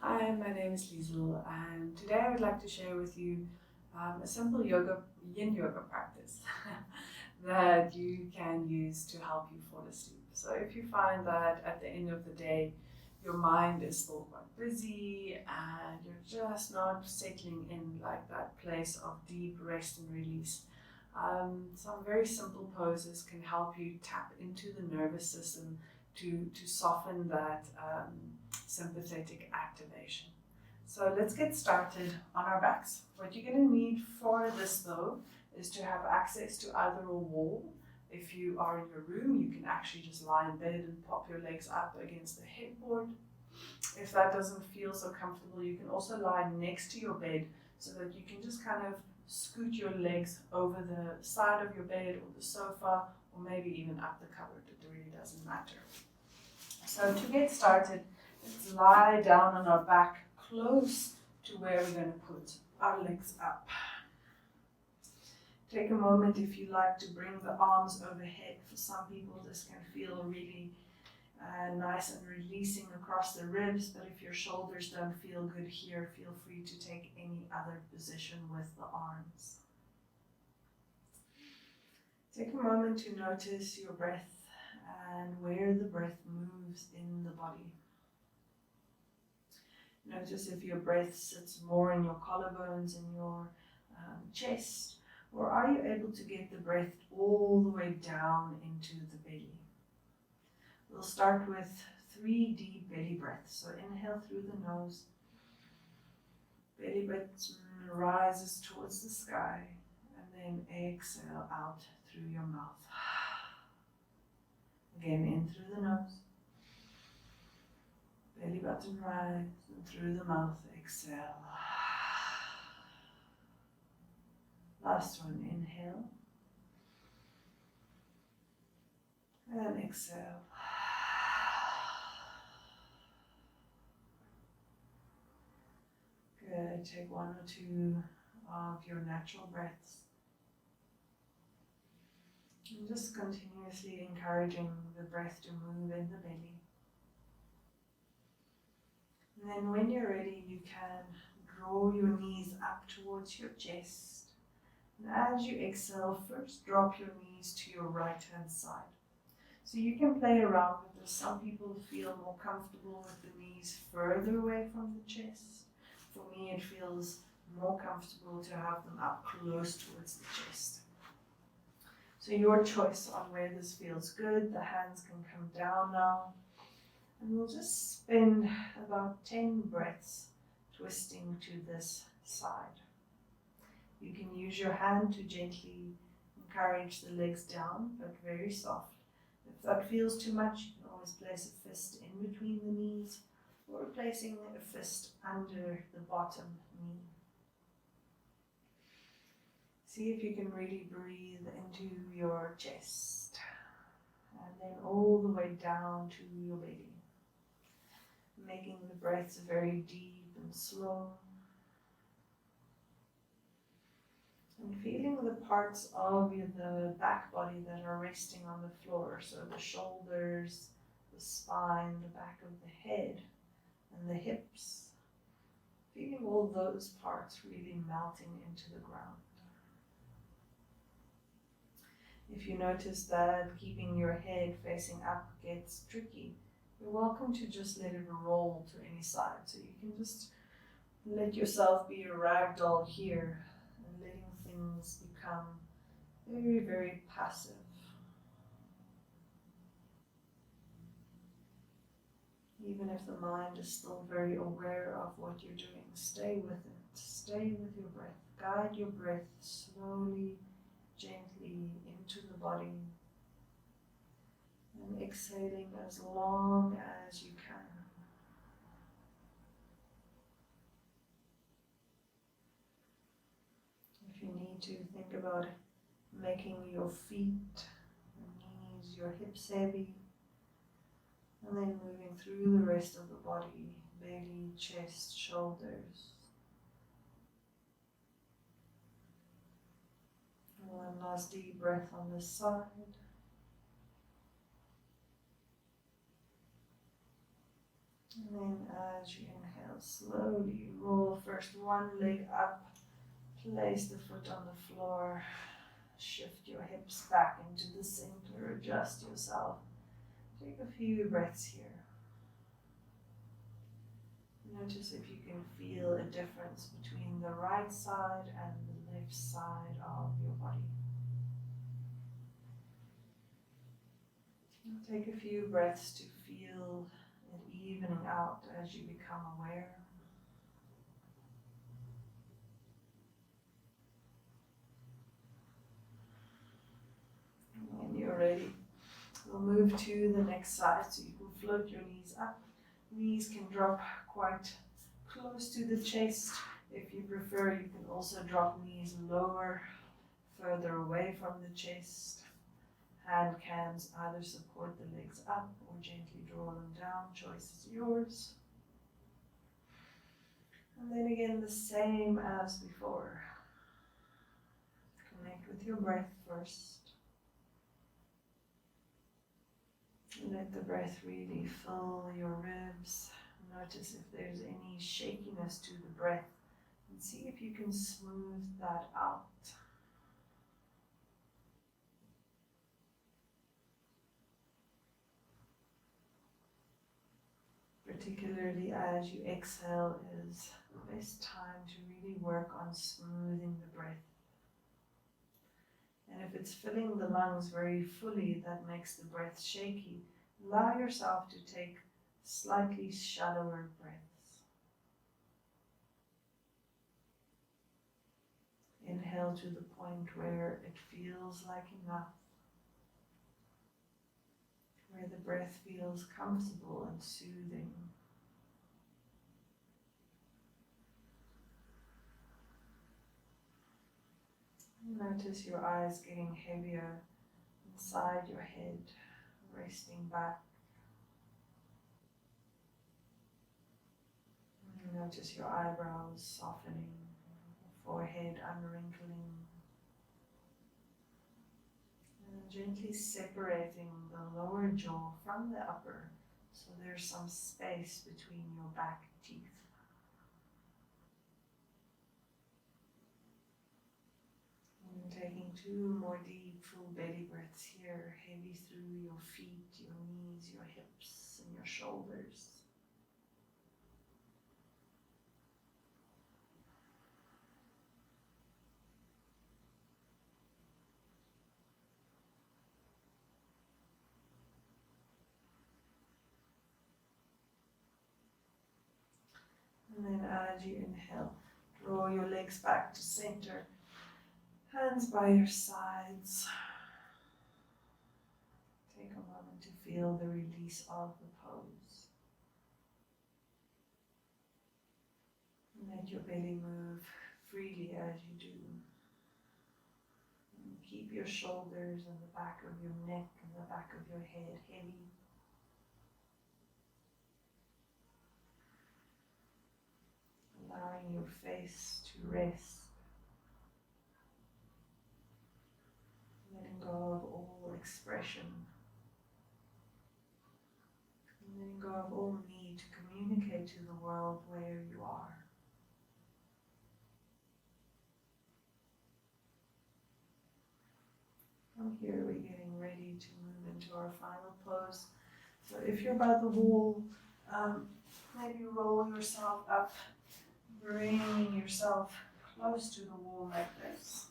Hi, my name is Liezl, and today I would like to share with you a simple Yin Yoga practice that you can use to help you fall asleep. So if you find that at the end of the day, your mind is still quite busy and you're just not settling in like that place of deep rest and release, some very simple poses can help you tap into the nervous system to soften that sympathetic activation. So let's get started on our backs. What you're going to need for this though is to have access to either a wall. If you are in your room, you can actually just lie in bed and pop your legs up against the headboard. If that doesn't feel so comfortable, you can also lie next to your bed so that you can just kind of scoot your legs over the side of your bed or the sofa, or maybe even up the cupboard. It really doesn't matter. So to get started, let's lie down on our back close to where we're going to put our legs up. Take a moment if you like to bring the arms overhead. For some people this can feel really nice and releasing across the ribs, but if your shoulders don't feel good here, feel free to take any other position with the arms. Take a moment to notice your breath and where the breath moves in the body. Notice if your breath sits more in your collarbones and your chest, or are you able to get the breath all the way down into the belly? We'll start with 3 deep belly breaths. So inhale through the nose, belly breath rises towards the sky, and then exhale out through your mouth. Again, in through the nose, belly button rise, and through the mouth, exhale. Last one, inhale, and exhale. Good, take 1 or 2 of your natural breaths. And just continuously encouraging the breath to move in the belly. And then when you're ready, you can draw your knees up towards your chest. And as you exhale, first drop your knees to your right hand side. So you can play around with this. Some people feel more comfortable with the knees further away from the chest. For me, it feels more comfortable to have them up close towards the chest. So your choice on where this feels good. The hands can come down now. And we'll just spend about 10 breaths twisting to this side. You can use your hand to gently encourage the legs down, but very soft. If that feels too much, you can always place a fist in between the knees, or placing a fist under the bottom knee. See if you can really breathe into your chest, and then all the way down to your belly. Making the breaths very deep and slow. And feeling the parts of the back body that are resting on the floor. So the shoulders, the spine, the back of the head, and the hips. Feeling all those parts really melting into the ground. If you notice that keeping your head facing up gets tricky, you're welcome to just let it roll to any side. So you can just let yourself be a ragdoll here and letting things become very, very passive. Even if the mind is still very aware of what you're doing, stay with it. Stay with your breath. Guide your breath slowly, gently into the body. And exhaling as long as you can. If you need to, think about making your feet, your knees, your hips heavy, and then moving through the rest of the body, belly, chest, shoulders. And one last deep breath on this side. And then as you inhale, slowly roll first one leg up, place the foot on the floor, shift your hips back into the center, adjust yourself. Take a few breaths here. Notice if you can feel a difference between the right side and the left side of your body. Take a few breaths to feel it evening out as you become aware. And when you're ready, we'll move to the next side, so you can float your knees up. Knees can drop quite close to the chest. If you prefer, you can also drop knees lower, further away from the chest. Hand can either support the legs up or gently draw them down. Choice is yours. And then again, the same as before. Connect with your breath first. Let the breath really fill your ribs. Notice if there's any shakiness to the breath and see if you can smooth that out. Particularly as you exhale is the best time to really work on smoothing the breath. And if it's filling the lungs very fully, that makes the breath shaky, allow yourself to take slightly shallower breaths. Inhale to the point where it feels like enough, where the breath feels comfortable and soothing. Notice your eyes getting heavier inside your head, resting back. Notice your eyebrows softening, forehead unwrinkling, and gently separating the lower jaw from the upper, so there's some space between your back teeth. And taking 2 more deep full belly breaths here, heavy through your feet, your knees, your hips, and your shoulders. And then as you inhale, draw your legs back to center, hands by your sides. Take a moment to feel the release of the pose. And let your belly move freely as you do. And keep your shoulders and the back of your neck and the back of your head heavy. Allowing your face to rest. Letting go of all expression. And letting go of all need to communicate to the world where you are. From here we're getting ready to move into our final pose. So if you're by the wall, maybe roll yourself up, bringing yourself close to the wall like this.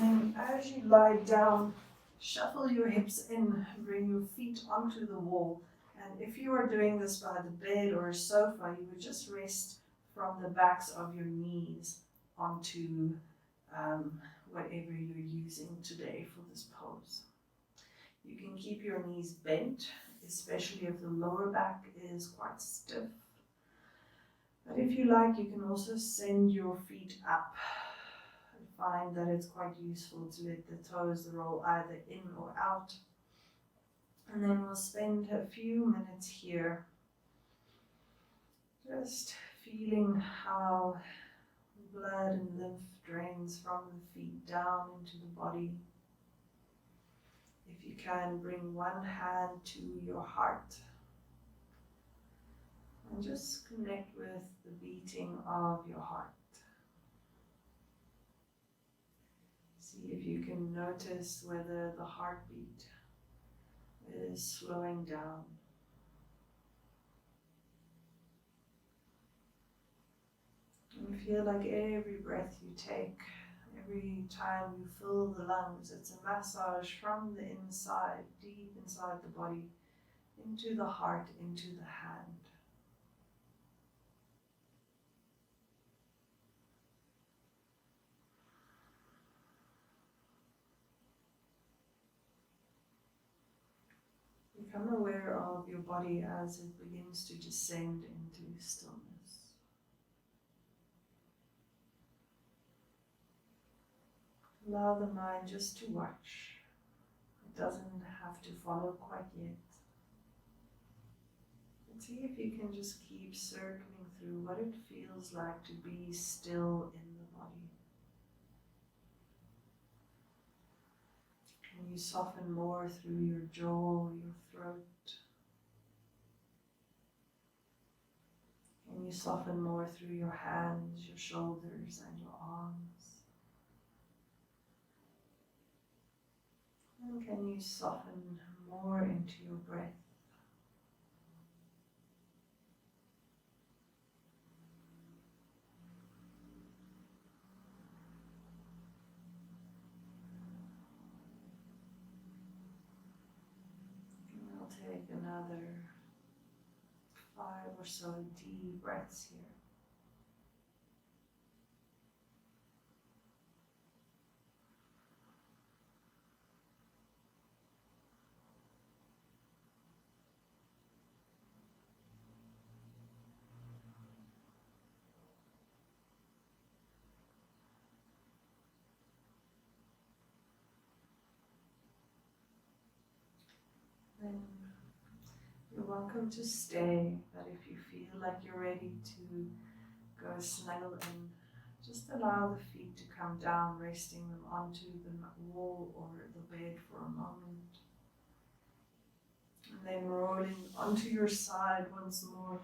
And as you lie down, shuffle your hips in, bring your feet onto the wall. And if you are doing this by the bed or a sofa, you would just rest from the backs of your knees onto whatever you're using today for this pose. You can keep your knees bent, especially if the lower back is quite stiff. But if you like, you can also send your feet up. I find that it's quite useful to let the toes roll either in or out. And then we'll spend a few minutes here just feeling how blood and lymph drains from the feet down into the body. If you can, bring one hand to your heart And just connect with the beating of your heart. See if you can notice whether the heartbeat is slowing down. And feel like every breath you take, every time you fill the lungs, it's a massage from the inside, deep inside the body, into the heart, into the hand. Become aware of your body as it begins to descend into stillness. Allow the mind just to watch. It doesn't have to follow quite yet. But see if you can just keep circling through what it feels like to be still in the body. Can you soften more through your jaw, your throat? Can you soften more through your hands, your shoulders, and your arms? And can you soften more into your breath? And I'll take another 5 or so deep breaths here. Then you're welcome to stay, but if you feel like you're ready to go snuggle in, just allow the feet to come down, resting them onto the wall or the bed for a moment. And then rolling onto your side once more,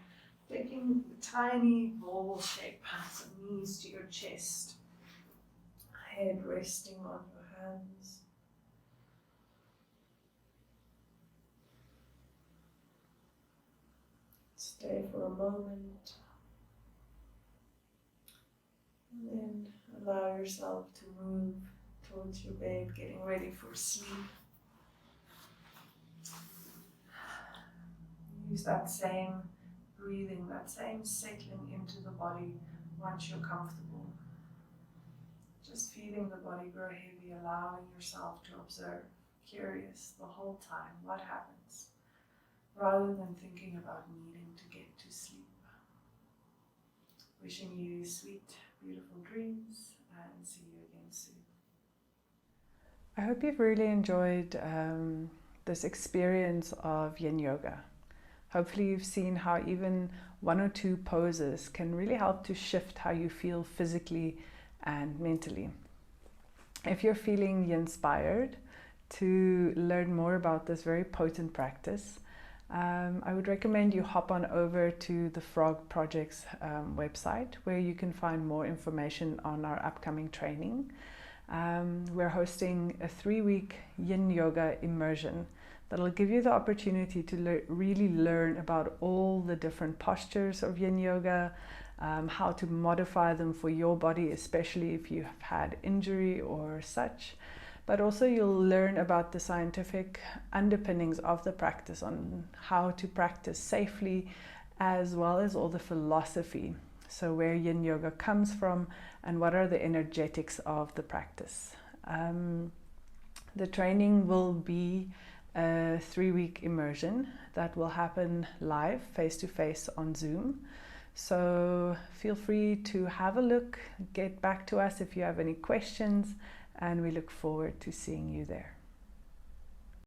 taking a tiny ball shape, so knees to your chest, head resting on your hands. Stay for a moment, and then allow yourself to move towards your bed, getting ready for sleep. Use that same breathing, that same settling into the body once you're comfortable. Just feeling the body grow heavy, allowing yourself to observe, curious the whole time, what happens, rather than thinking about needing to get to sleep. Wishing you sweet, beautiful dreams, and see you again soon. I hope you've really enjoyed this experience of Yin Yoga. Hopefully you've seen how even 1 or 2 poses can really help to shift how you feel physically and mentally. If you're feeling inspired to learn more about this very potent practice, I would recommend you hop on over to the Frog Project's website, where you can find more information on our upcoming training. We're hosting a 3-week Yin Yoga immersion that'll give you the opportunity to really learn about all the different postures of Yin Yoga, how to modify them for your body, especially if you have had injury or such. But also you'll learn about the scientific underpinnings of the practice, on how to practice safely, as well as all the philosophy. So where Yin Yoga comes from and what are the energetics of the practice. The training will be a 3-week immersion that will happen live, face-to-face on Zoom. So feel free to have a look, get back to us if you have any questions, and we look forward to seeing you there.